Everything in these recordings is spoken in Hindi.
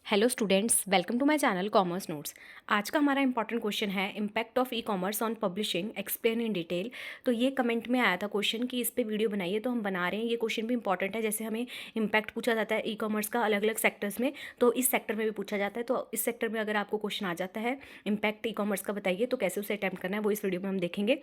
Hello students, welcome to my channel commerce notes. आज का हमारा इंपॉर्टेंट क्वेश्चन है impact of e commerce on publishing, explain in detail. तो ये कमेंट में आया था क्वेश्चन कि इस पे वीडियो बनाइए, तो हम बना रहे हैं। ये क्वेश्चन भी इंपॉर्टेंट है, जैसे हमें इम्पैक्ट पूछा जाता है ई कॉमर्स का अलग अलग सेक्टर्स में, तो इस सेक्टर में भी पूछा जाता है। तो इस सेक्टर में अगर आपको क्वेश्चन आ जाता है इम्पैक्ट ई कॉमर्स का बताइए, तो कैसे उसे अटैम्प्ट करना है वो इस वीडियो में हम देखेंगे।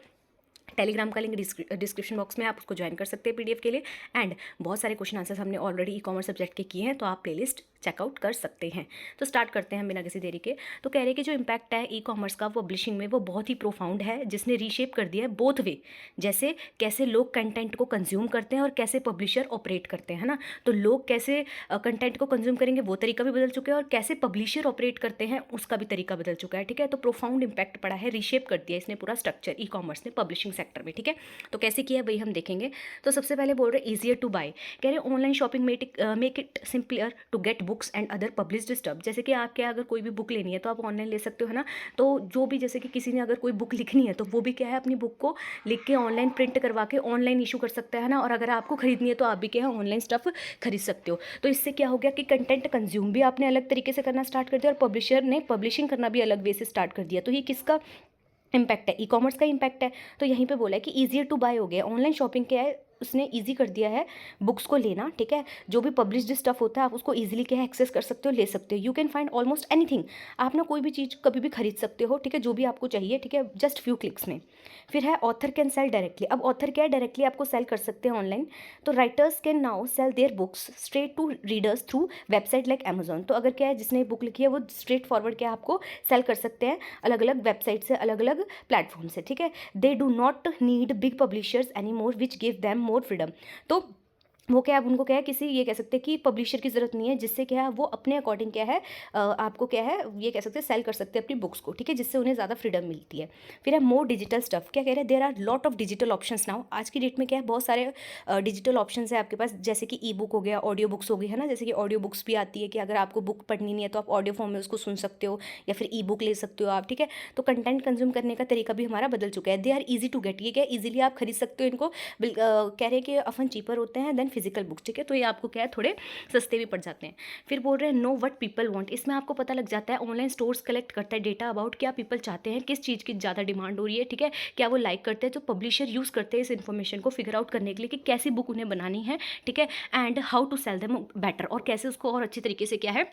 टेलीग्राम का लिंक डिस्क्रिप्शन बॉक्स में, आप उसको ज्वाइन कर सकते हैं पीडीएफ के लिए। एंड बहुत सारे क्वेश्चन आंसर्स हमने ऑलरेडी ई कॉमर्स सब्जेक्ट के किए हैं, तो आप प्लेलिस्ट चेकआउट कर सकते हैं। तो स्टार्ट करते हैं बिना किसी देरी के। तो कह रहे हैं कि जो इम्पैक्ट है ई कॉमर्स का पब्लिशिंग में, वो बहुत ही प्रोफाउंड है, जिसने रीशेप कर दिया है बोथ वे। जैसे कैसे लोग कंटेंट को कंज्यूम करते हैं और कैसे पब्लिशर ऑपरेट करते हैं, है ना। तो लोग कैसे कंटेंट को कंज्यूम करेंगे वो तरीका भी बदल चुका है, और कैसे पब्लिशर ऑपरेट करते हैं उसका भी तरीका बदल चुका है। ठीक है, तो प्रोफाउंड इम्पैक्ट पड़ा है, रीशेप कर दिया इसने पूरा स्ट्रक्चर ई कॉमर्स ने पब्लिशिंग सेक्टर में। ठीक है, तो कैसे किया है वही हम देखेंगे। तो सबसे पहले बोल रहे हैं ईजियर टू बाय। कह रहे हैं online shopping make it simpler to get books and other published stuff. जैसे कि आप क्या, अगर कोई भी बुक लेनी है तो आप ऑनलाइन ले सकते हो, है ना। तो जो भी, जैसे कि किसी ने अगर कोई बुक लिखनी है तो वो भी क्या है, अपनी बुक को लिख के ऑनलाइन प्रिंट करवा के ऑनलाइन इशू कर सकता है ना। और अगर आपको खरीदनी है तो आप भी क्या है, ऑनलाइन स्टफ खरीद सकते हो। तो इससे क्या हो गया कि कंटेंट कंज्यूम भी आपने अलग तरीके से करना स्टार्ट कर दिया, और पब्लिशर ने पब्लिशिंग करना भी अलग वे से स्टार्ट कर दिया। तो ये किसका इम्पैक्ट है, ई कॉमर्स का इम्पैक्ट है। तो यहीं पे बोला है कि ईजियर टू बाय हो गया। ऑनलाइन शॉपिंग क्या है, उसने ईजी कर दिया है बुक्स को लेना। ठीक है, जो भी पब्लिश्ड स्टफ होता है आप उसको ईजिली क्या है, एक्सेस कर सकते हो, ले सकते हो। You can find almost anything. आप ना कोई भी चीज़ कभी भी खरीद सकते हो, ठीक है, जो भी आपको चाहिए, ठीक है, जस्ट फ्यू क्लिक्स में। फिर है ऑथर कैन सेल डायरेक्टली। अब ऑथर क्या है, डायरेक्टली आपको सेल कर सकते हैं ऑनलाइन। तो writers can now sell their books straight to readers through website like Amazon. तो अगर क्या है, जिसने बुक लिखी है वो स्ट्रेट फॉरवर्ड क्या आपको सेल कर सकते हैं अलग अलग वेबसाइट से, अलग अलग प्लेटफॉर्म से। ठीक है, they do not need big publishers any more which give them more freedom. तो वो क्या है, उनको क्या है, किसी ये कह सकते हैं कि पब्लिशर की ज़रूरत नहीं है, जिससे क्या है वो अपने अकॉर्डिंग क्या है आपको क्या है, ये कह सकते हैं सेल कर सकते हैं अपनी बुक्स को। ठीक है, जिससे उन्हें ज़्यादा फ्रीडम मिलती है। फिर है मोर डिजिटल स्टफ। क्या कह रहे हैं, there are lot of digital options now. आज की डेट में क्या है, बहुत सारे डिजिटल ऑप्शंस है आपके पास, जैसे कि ई बुक हो गया, ऑडियो बुक्स हो गई, है ना। जैसे कि ऑडियो बुक्स भी आती है कि अगर आपको बुक पढ़नी नहीं है तो आप ऑडियो फॉर्म में उसको सुन सकते हो, या फिर ई बुक ले सकते हो आप। ठीक है, तो कंटेंट कंज्यूम करने का तरीका भी हमारा बदल चुका है। They are easy to get. ये क्या, ईजिली आप खरीद सकते हो इनको। कह रहे हैं कि अफन चीपर होते हैं देन फिजिकल बुक्स। ठीक है, तो ये आपको क्या है, थोड़े सस्ते भी पड़ जाते हैं। फिर बोल रहे हैं नो व्हाट पीपल वांट। इसमें आपको पता लग जाता है, ऑनलाइन स्टोर्स कलेक्ट करता है डेटा अबाउट क्या पीपल चाहते हैं, किस चीज़ की ज़्यादा डिमांड हो रही है। ठीक है, क्या वो लाइक करते हैं। तो पब्लिशर यूज़ करते हैं इस इन्फॉर्मेशन को फिगर आउट करने के लिए कि कैसी बुक उन्हें बनानी है। ठीक है, and how to sell them better, और कैसे उसको और अच्छी तरीके से क्या है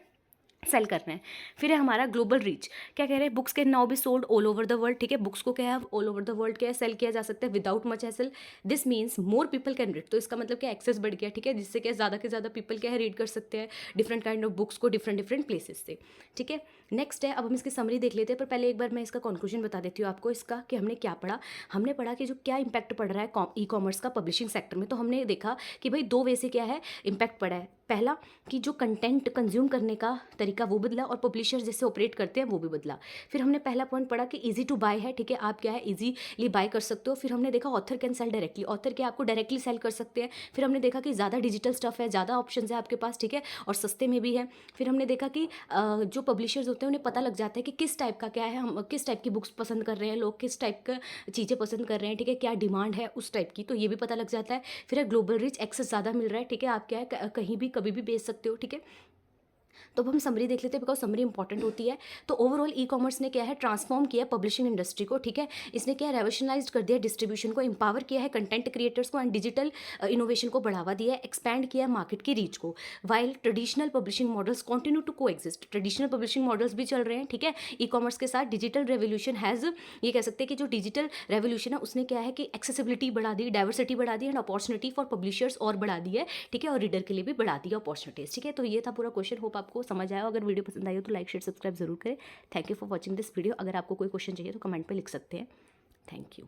सेल करना है। फिर है हमारा ग्लोबल रीच। क्या कह रहे हैं, books can now be sold all over the world. ठीक है, बुक्स को क्या है, ऑल ओवर द वर्ल्ड क्या है, सेल किया जा सकता है without much hassle. This means more people can read. तो इसका मतलब क्या, एक्सेस बढ़ गया। ठीक है, जिससे क्या ज़्यादा से ज़्यादा पीपल क्या है, रीड कर सकते हैं डिफरेंट काइंड ऑफ बुक्स को डिफरेंट डिफरेंट प्लेसेस से। ठीक है, नेक्स्ट है, अब हम इसकी समरी देख लेते हैं, पर पहले एक बार मैं इसका कंक्लूजन बता देती हूँ आपको इसका, कि हमने क्या पढ़ा। हमने पढ़ा कि जो क्या इंपैक्ट पड़ रहा है ई कॉमर्स का पब्लिशिंग सेक्टर में। तो हमने देखा कि भाई दो वे से क्या है इम्पैक्ट पड़ा है। पहला कि जो कंटेंट कंज्यूम करने का तरीका वो बदला, और पब्लिशर जैसे ऑपरेट करते हैं वो भी बदला। फिर हमने पहला पॉइंट पढ़ा कि इजी टू बाय है। ठीक है, आप क्या है इजीली बाय कर सकते हो। फिर हमने देखा author can sell directly. Author क्या आपको डायरेक्टली सेल कर सकते हैं। फिर हमने देखा कि ज़्यादा डिजिटल स्टफ है, ज़्यादा ऑप्शन है आपके पास। ठीक है, और सस्ते में भी है। फिर हमने देखा कि जो पब्लिशर्स होते हैं उन्हें पता लग जाता है कि किस टाइप का क्या है, हम किस टाइप की बुक्स पसंद कर रहे हैं, लोग किस टाइप का चीज़ें पसंद कर रहे हैं। ठीक है, क्या डिमांड है उस टाइप की, तो ये भी पता लग जाता है। फिर है ग्लोबल रीच, एक्सेस ज़्यादा मिल रहा है। ठीक है, आप क्या है कहीं भी कभी भी बेच सकते हो। ठीक है, तो अब हम समरी देख लेते हैं, बिकॉज समरी इंपॉर्टेंट होती है। तो ओवरऑल ई कॉमर्स ने क्या है, ट्रांसफॉर्म किया पब्लिशिंग इंडस्ट्री को। ठीक है, इसने क्या रेवोशनलाइज कर दिया डिस्ट्रीब्यूशन को, इंपावर किया है कंटेंट क्रिएटर्स को, एंड डिजिटल इनोवेशन को बढ़ावा दिया है, एक्सपैंड किया है मार्केट की रीच को। While traditional publishing models continue to coexist. Traditional publishing models भी चल रहे हैं। ठीक है, ई कॉमर्स के साथ डिजिटल रेवोल्यूशन हैज़, ये कह सकते हैं कि जो डिजिटल रेवोल्यूशन है उसने क्या है कि एक्सेसिबिलिटी बढ़ा दी, डाइवर्सिटी बढ़ा दी, एंड अपॉर्चुनिटी फॉर पब्लिशर्स और बढ़ा दी है। ठीक है, और रीडर के लिए भी बढ़ा दी अपॉर्चुनिटीज़। ठीक है, तो ये था पूरा क्वेश्चन, होप आपको समझ आया। अगर वीडियो पसंद आई हो तो लाइक शेयर सब्सक्राइब जरूर करें। Thank you for watching this video. अगर आपको कोई क्वेश्चन चाहिए तो कमेंट पे लिख सकते हैं। Thank you.